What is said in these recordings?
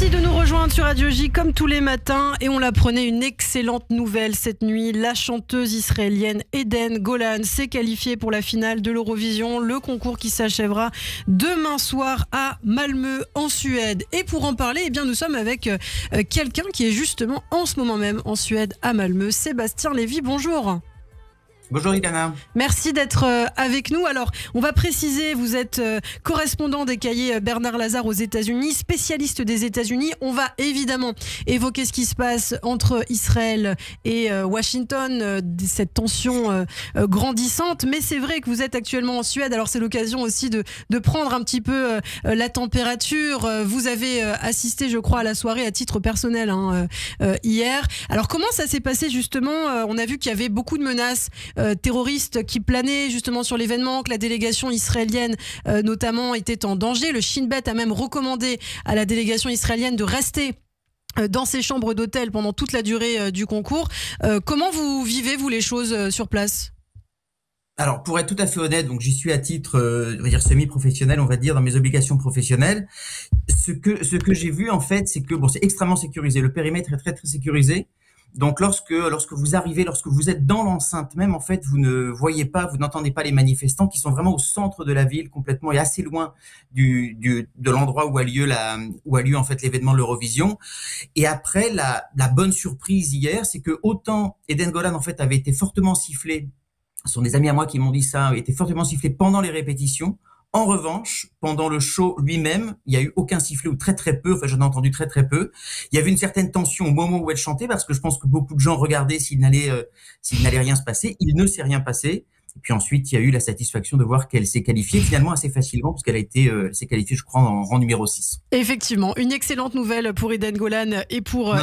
Merci de nous rejoindre sur Radio J comme tous les matins et on l'apprenait, une excellente nouvelle cette nuit. La chanteuse israélienne Eden Golan s'est qualifiée pour la finale de l'Eurovision, le concours qui s'achèvera demain soir à Malmö en Suède. Et pour en parler, eh bien, nous sommes avec quelqu'un qui est justement en ce moment même en Suède à Malmö, Sébastien Lévy. Bonjour. Bonjour Ilana. Merci d'être avec nous. Alors, on va préciser, vous êtes correspondant des cahiers Bernard Lazare aux États-Unis, spécialiste des États-Unis. On va évidemment évoquer ce qui se passe entre Israël et Washington, cette tension grandissante. Mais c'est vrai que vous êtes actuellement en Suède. Alors, c'est l'occasion aussi de prendre un petit peu la température. Vous avez assisté, je crois, à la soirée à titre personnel hier. Alors, comment ça s'est passé justement? On a vu qu'il y avait beaucoup de menaces terroristes qui planaient justement sur l'événement, que la délégation israélienne notamment était en danger. Le Shin Bet a même recommandé à la délégation israélienne de rester dans ses chambres d'hôtel pendant toute la durée du concours. Comment vous vivez, vous, les choses sur place ? Alors, pour être tout à fait honnête, donc j'y suis à titre, on va dire semi-professionnel, on va dire, dans mes obligations professionnelles. Ce que j'ai vu, en fait, c'est que bon, c'est extrêmement sécurisé. Le périmètre est très, très sécurisé. Donc, lorsque vous arrivez, lorsque vous êtes dans l'enceinte même, en fait, vous ne voyez pas, vous n'entendez pas les manifestants qui sont vraiment au centre de la ville, complètement et assez loin de l'endroit où a lieu en fait l'événement de l'Eurovision. Et après, la bonne surprise hier, c'est que autant Eden Golan, en fait, avait été fortement sifflé. Ce sont des amis à moi qui m'ont dit ça, avait été fortement sifflé pendant les répétitions. En revanche, pendant le show lui-même, il n'y a eu aucun sifflet ou très très peu, enfin j'en ai entendu très très peu. Il y avait une certaine tension au moment où elle chantait parce que je pense que beaucoup de gens regardaient s'il n'allait rien se passer. Il ne s'est rien passé. Et puis ensuite, il y a eu la satisfaction de voir qu'elle s'est qualifiée finalement assez facilement parce qu'elle s'est qualifiée, je crois, en rang numéro 6. Effectivement, une excellente nouvelle pour Eden Golan et pour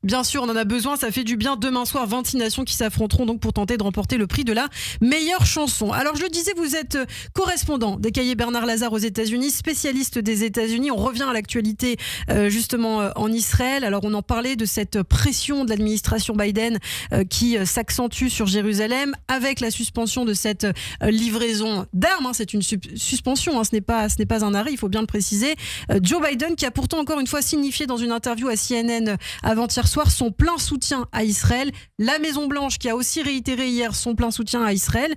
bien sûr, on en a besoin, ça fait du bien. Demain soir, 20 nations qui s'affronteront donc pour tenter de remporter le prix de la meilleure chanson. Alors je le disais, vous êtes correspondant des cahiers Bernard Lazare aux États-Unis, spécialiste des États-Unis. On revient à l'actualité justement en Israël. Alors on en parlait de cette pression de l'administration Biden qui s'accentue sur Jérusalem avec la suspension de cette livraison d'armes. C'est une suspension, ce n'est pas un arrêt, il faut bien le préciser. Joe Biden qui a pourtant encore une fois signifié dans une interview à CNN avant-hier soir son plein soutien à Israël. La Maison-Blanche qui a aussi réitéré hier son plein soutien à Israël.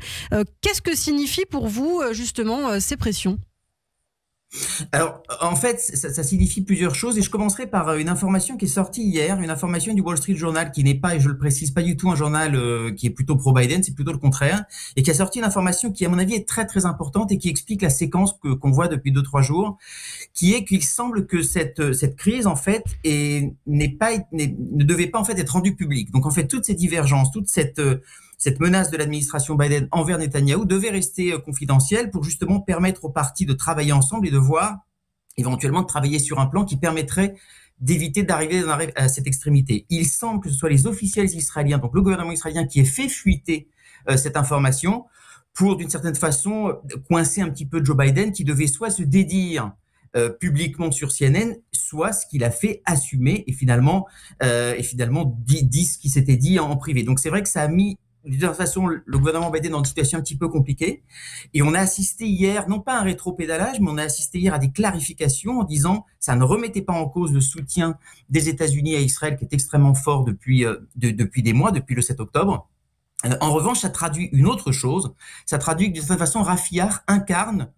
Qu'est-ce que signifie pour vous justement ces pressions ? Alors, en fait, ça signifie plusieurs choses et je commencerai par une information qui est sortie hier, une information du Wall Street Journal qui n'est pas, et je le précise, pas du tout un journal qui est plutôt pro-Biden, c'est plutôt le contraire, et qui a sorti une information qui, à mon avis, est très très importante et qui explique la séquence qu'on voit depuis 2-3 jours, qui est qu'il semble que cette crise, en fait, ne devait pas en fait être rendue publique. Donc, en fait, toutes ces divergences, toute cette menace de l'administration Biden envers Netanyahou devait rester confidentielle pour justement permettre aux partis de travailler ensemble et de voir éventuellement de travailler sur un plan qui permettrait d'éviter d'arriver à cette extrémité. Il semble que ce soit les officiels israéliens, donc le gouvernement israélien, qui ait fait fuiter cette information pour, d'une certaine façon, coincer un petit peu Joe Biden, qui devait soit se dédire publiquement sur CNN, soit ce qu'il a fait assumer et finalement dit ce qui s'était dit en privé. Donc c'est vrai que ça a mis de toute façon le gouvernement Biden dans une situation un petit peu compliquée et on a assisté hier, non pas à un rétropédalage, mais on a assisté hier à des clarifications en disant ça ne remettait pas en cause le soutien des États-Unis à Israël qui est extrêmement fort depuis des mois, depuis le 7 octobre. En revanche, ça traduit une autre chose, ça traduit que de toute façon Rafiar incarne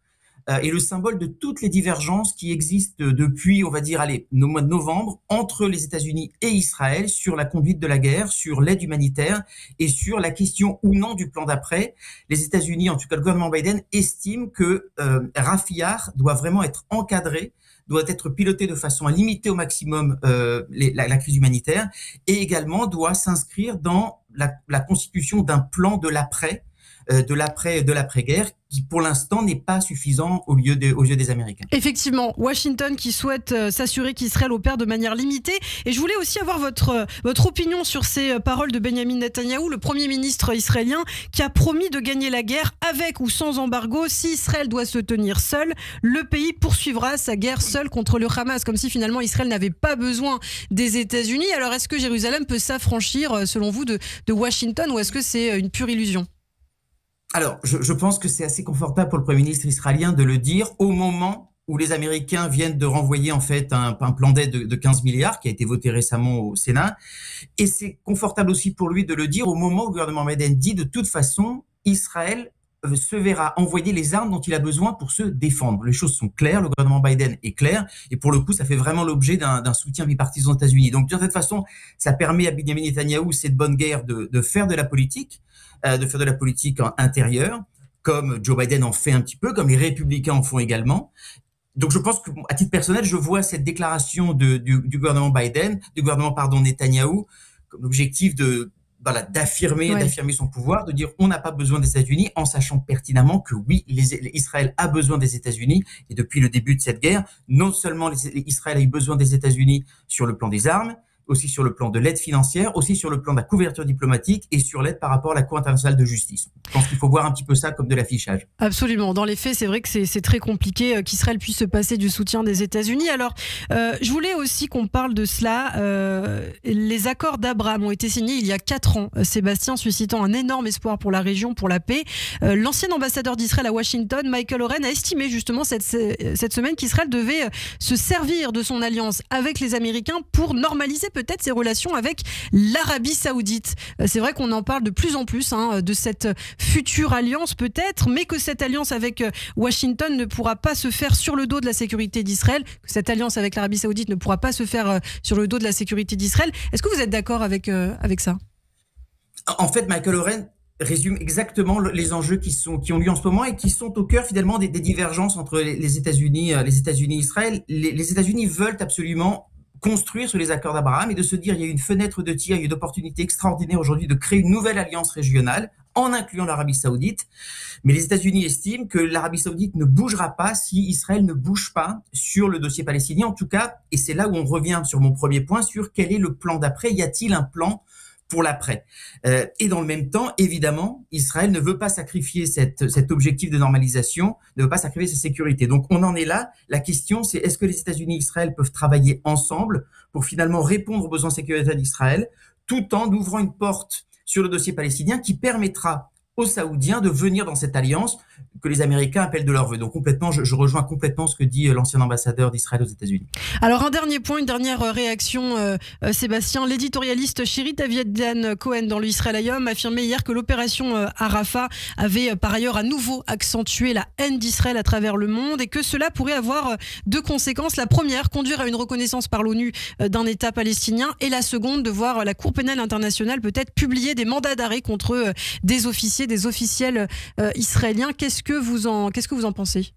est le symbole de toutes les divergences qui existent depuis, on va dire, le mois de novembre, entre les États-Unis et Israël sur la conduite de la guerre, sur l'aide humanitaire et sur la question ou non du plan d'après. Les États-Unis, en tout cas le gouvernement Biden, estime que Rafiar doit vraiment être encadré, doit être piloté de façon à limiter au maximum la crise humanitaire et également doit s'inscrire dans la constitution d'un plan de l'après-guerre qui pour l'instant n'est pas suffisant aux yeux des Américains. Effectivement, Washington qui souhaite s'assurer qu'Israël opère de manière limitée. Et je voulais aussi avoir votre opinion sur ces paroles de Benjamin Netanyahou, le Premier ministre israélien, qui a promis de gagner la guerre avec ou sans embargo. Si Israël doit se tenir seul, le pays poursuivra sa guerre seul contre le Hamas, comme si finalement Israël n'avait pas besoin des États-Unis. Alors est-ce que Jérusalem peut s'affranchir, selon vous, de Washington, ou est-ce que c'est une pure illusion ? Alors, je pense que c'est assez confortable pour le Premier ministre israélien de le dire au moment où les Américains viennent de renvoyer en fait un plan d'aide de 15 milliards qui a été voté récemment au Sénat. Et c'est confortable aussi pour lui de le dire au moment où le gouvernement Biden dit de toute façon, Israël se verra envoyer les armes dont il a besoin pour se défendre. Les choses sont claires, le gouvernement Biden est clair, et pour le coup, ça fait vraiment l'objet d'un soutien bipartisan aux États-Unis. Donc, de cette façon, ça permet à Benjamin Netanyahou, cette bonne guerre, de faire de la politique intérieure, comme Joe Biden en fait un petit peu, comme les républicains en font également. Donc, je pense qu'à titre personnel, je vois cette déclaration du gouvernement Biden, Netanyahou, comme l'objectif d'affirmer son pouvoir, de dire on n'a pas besoin des États-Unis, en sachant pertinemment que oui, Israël a besoin des États-Unis, et depuis le début de cette guerre, non seulement Israël a eu besoin des États-Unis sur le plan des armes, aussi sur le plan de l'aide financière, aussi sur le plan de la couverture diplomatique et sur l'aide par rapport à la Cour internationale de justice. Je pense qu'il faut voir un petit peu ça comme de l'affichage. Absolument. Dans les faits, c'est vrai que c'est très compliqué qu'Israël puisse se passer du soutien des États-Unis. Alors, je voulais aussi qu'on parle de cela. Les accords d'Abraham ont été signés il y a 4 ans, Sébastien, suscitant un énorme espoir pour la région, pour la paix. L'ancien ambassadeur d'Israël à Washington, Michael Oren, a estimé justement cette semaine qu'Israël devait se servir de son alliance avec les Américains pour normaliser peut-être ses relations avec l'Arabie Saoudite. C'est vrai qu'on en parle de plus en plus de cette future alliance peut-être, mais que cette alliance avec Washington ne pourra pas se faire sur le dos de la sécurité d'Israël, que cette alliance avec l'Arabie Saoudite ne pourra pas se faire sur le dos de la sécurité d'Israël. Est-ce que vous êtes d'accord avec ça ? En fait, Michael Oren résume exactement les enjeux qui ont lieu en ce moment et qui sont au cœur finalement des divergences entre les États-Unis et Israël. Les États-Unis veulent absolument construire sur les accords d'Abraham et de se dire il y a une fenêtre de tir, il y a une opportunité extraordinaire aujourd'hui de créer une nouvelle alliance régionale en incluant l'Arabie Saoudite. Mais les États-Unis estiment que l'Arabie Saoudite ne bougera pas si Israël ne bouge pas sur le dossier palestinien. En tout cas, et c'est là où on revient sur mon premier point, sur quel est le plan d'après. Y a-t-il un plan pour l'après? Et dans le même temps, évidemment, Israël ne veut pas sacrifier cet objectif de normalisation, ne veut pas sacrifier sa sécurité. Donc on en est là. La question, c'est est-ce que les États-Unis et Israël peuvent travailler ensemble pour finalement répondre aux besoins sécuritaires d'Israël, tout en ouvrant une porte sur le dossier palestinien qui permettra aux Saoudiens de venir dans cette alliance que les Américains appellent de leur vœu. Donc complètement, je rejoins complètement ce que dit l'ancien ambassadeur d'Israël aux États-Unis. Alors un dernier point, une dernière réaction, Sébastien. L'éditorialiste Shirit Avidan Cohen dans l'Israël Hayom affirmait hier que l'opération à Rafah avait par ailleurs à nouveau accentué la haine d'Israël à travers le monde et que cela pourrait avoir 2 conséquences. La première, conduire à une reconnaissance par l'ONU d'un État palestinien, et la seconde, de voir la Cour pénale internationale peut-être publier des mandats d'arrêt contre des officiels israéliens. Qu'est-ce que vous en pensez ?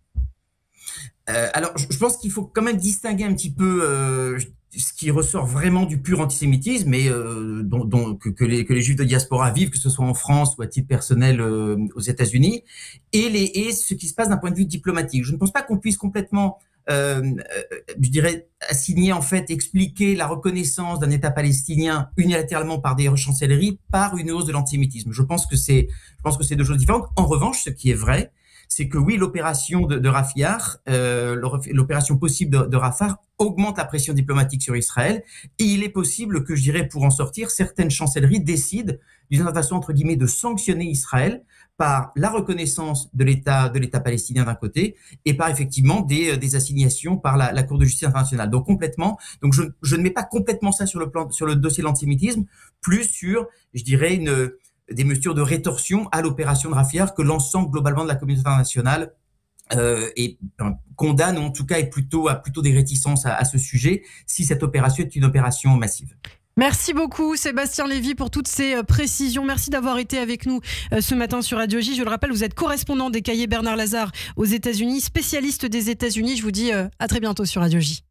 Alors, je pense qu'il faut quand même distinguer un petit peu ce qui ressort vraiment du pur antisémitisme et que les Juifs de diaspora vivent, que ce soit en France ou à titre personnel aux États-Unis, et ce qui se passe d'un point de vue diplomatique. Je ne pense pas qu'on puisse complètement je dirais, assigner, en fait, expliquer la reconnaissance d'un État palestinien unilatéralement par des chancelleries par une hausse de l'antisémitisme. Je pense que c'est 2 choses différentes. En revanche, ce qui est vrai, c'est que oui, l'opération de Rafah, l'opération possible de Rafah augmente la pression diplomatique sur Israël, et il est possible que, je dirais, pour en sortir, certaines chancelleries décident d'une façon, entre guillemets, de sanctionner Israël par la reconnaissance de l'État palestinien d'un côté et par effectivement des assignations par la Cour de justice internationale. Donc complètement. Donc je ne mets pas complètement ça sur le dossier de l'antisémitisme, plus sur, je dirais, des mesures de rétorsion à l'opération de Rafah que l'ensemble globalement de la communauté internationale condamne, ou en tout cas a plutôt des réticences à ce sujet, si cette opération est une opération massive. Merci beaucoup Sébastien Lévy pour toutes ces précisions. Merci d'avoir été avec nous ce matin sur Radio J. Je le rappelle, vous êtes correspondant des cahiers Bernard Lazare aux États-Unis, spécialiste des États-Unis. Je vous dis à très bientôt sur Radio J.